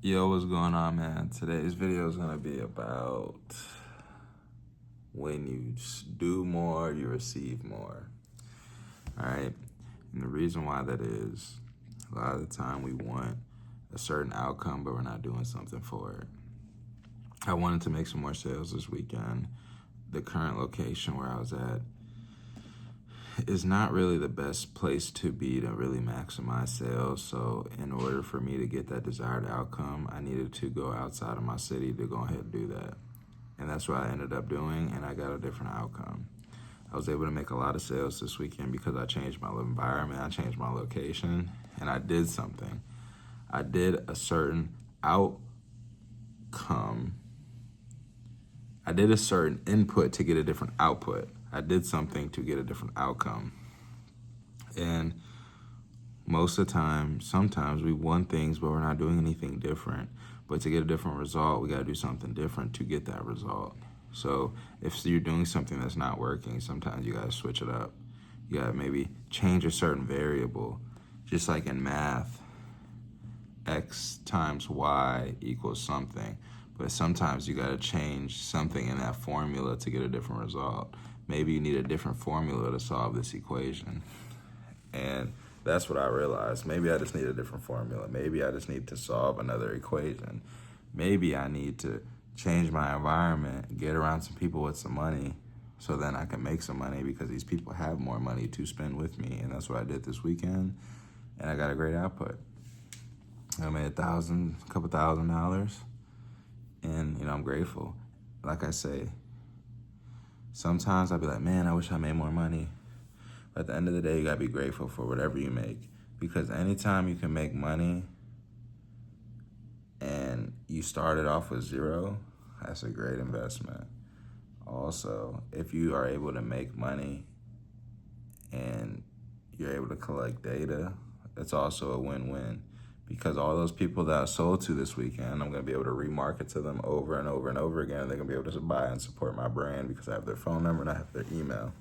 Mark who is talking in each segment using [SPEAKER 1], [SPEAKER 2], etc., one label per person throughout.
[SPEAKER 1] Yo, what's going on, man? Today's video is going to be about when you do more, you receive more. All right. And the reason why that is, a lot of the time we want a certain outcome, but we're not doing something for it. I wanted to make some more sales this weekend. The current location where I was at is not really the best place to be to really maximize sales. So in order for me to get that desired outcome, I needed to go outside of my city to go ahead and do that. And that's what I ended up doing, and I got a different outcome. I was able to make a lot of sales this weekend because I changed my environment, I changed my location, and I did something. I did a certain outcome. I did a certain input to get a different output. I did something to get a different outcome. And most of the time, sometimes we want things, but we're not doing anything different. But to get a different result, we got to do something different to get that result. So if you're doing something that's not working, sometimes you got to switch it up. You got to maybe change a certain variable. Just like in math, x times y equals something. But sometimes you got to change something in that formula to get a different result. Maybe you need a different formula to solve this equation. And that's what I realized. Maybe I just need a different formula. Maybe I just need to solve another equation. Maybe I need to change my environment, get around some people with some money, so then I can make some money because these people have more money to spend with me. And that's what I did this weekend. And I got a great output. I made a couple $1,000. And, I'm grateful. Like I say, sometimes I'll be like, man, I wish I made more money. But at the end of the day, you gotta be grateful for whatever you make. Because anytime you can make money and you started off with zero, that's a great investment. Also, if you are able to make money and you're able to collect data, it's also a win-win. Because all those people that I sold to this weekend, I'm gonna be able to remarket to them over and over and over again. They're gonna be able to buy and support my brand because I have their phone number and I have their email,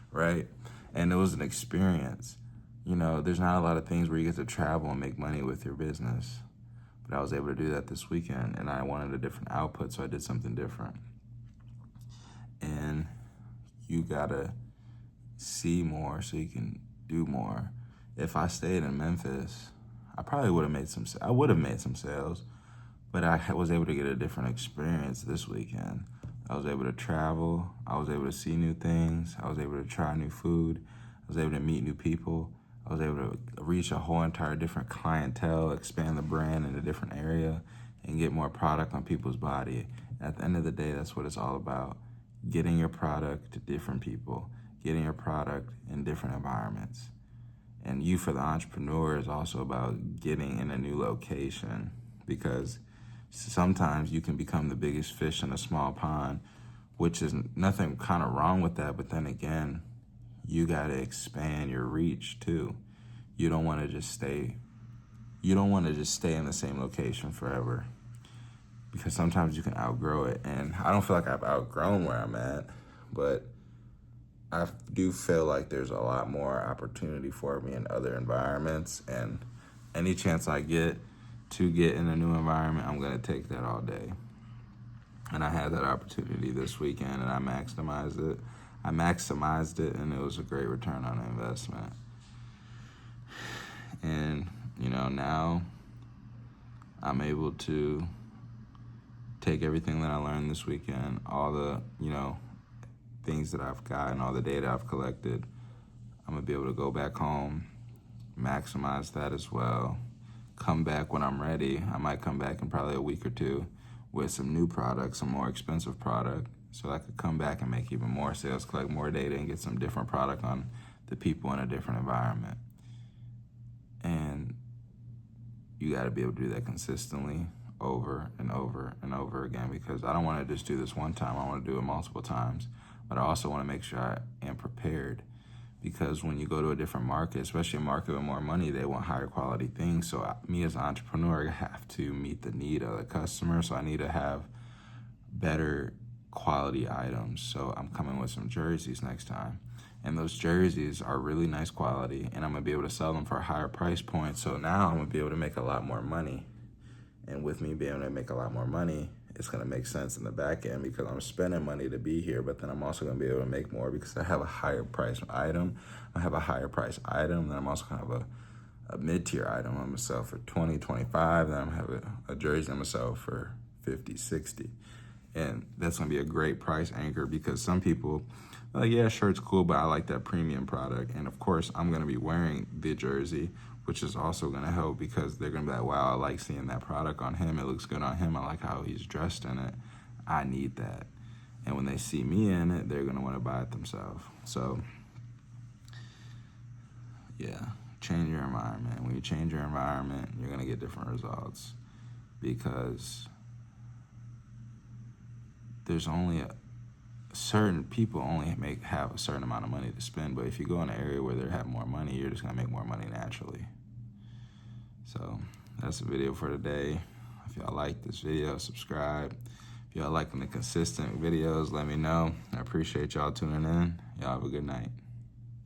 [SPEAKER 1] right? And it was an experience. There's not a lot of things where you get to travel and make money with your business. But I was able to do that this weekend, and I wanted a different output, so I did something different. And you gotta see more so you can do more. If I stayed in Memphis, I probably would have made some sales, but I was able to get a different experience this weekend. I was able to travel. I was able to see new things. I was able to try new food. I was able to meet new people. I was able to reach a whole entire different clientele, expand the brand in a different area, and get more product on people's body. At the end of the day, that's what it's all about. Getting your product to different people, getting your product in different environments. And you, for the entrepreneur, is also about getting in a new location, because sometimes you can become the biggest fish in a small pond, which is nothing kind of wrong with that. But then again, you got to expand your reach too. You don't want to just stay in the same location forever, because sometimes you can outgrow it. And I don't feel like I've outgrown where I'm at, but I do feel like there's a lot more opportunity for me in other environments, and any chance I get to get in a new environment, I'm gonna take that all day. And I had that opportunity this weekend, and I maximized it, and it was a great return on investment. And, now I'm able to take everything that I learned this weekend, all the, things that I've gotten, all the data I've collected. I'm gonna be able to go back home, maximize that as well, come back when I'm ready. I might come back in probably a week or two with some new product, some more expensive product, so I could come back and make even more sales, collect more data, and get some different product on the people in a different environment. And you gotta be able to do that consistently over and over and over again, because I don't wanna just do this one time, I wanna do it multiple times. But I also wanna make sure I am prepared, because when you go to a different market, especially a market with more money, they want higher quality things. So me as an entrepreneur, I have to meet the need of the customer. So I need to have better quality items. So I'm coming with some jerseys next time. And those jerseys are really nice quality, and I'm gonna be able to sell them for a higher price point. So now I'm gonna be able to make a lot more money. And with me being able to make a lot more money, it's going to make sense in the back end because I'm spending money to be here, but then I'm also going to be able to make more because I have a higher price item. I have a higher price item, then I'm also going to have a mid-tier item I'm going to sell for 20, 25, then I'm going to have a jersey I'm going to sell for 50, 60. And that's going to be a great price anchor because some people are like, yeah, shirt's cool, but I like that premium product. And of course, I'm going to be wearing the jersey, which is also going to help because they're going to be like, wow, I like seeing that product on him. It looks good on him. I like how he's dressed in it. I need that. And when they see me in it, they're going to want to buy it themselves. So, yeah, change your environment. When you change your environment, you're going to get different results because there's only certain people only have a certain amount of money to spend, but if you go in an area where they have more money, you're just gonna make more money naturally. So that's the video for today. If y'all like this video, subscribe. If y'all liking the consistent videos, let me know. I appreciate y'all tuning in. Y'all have a good night.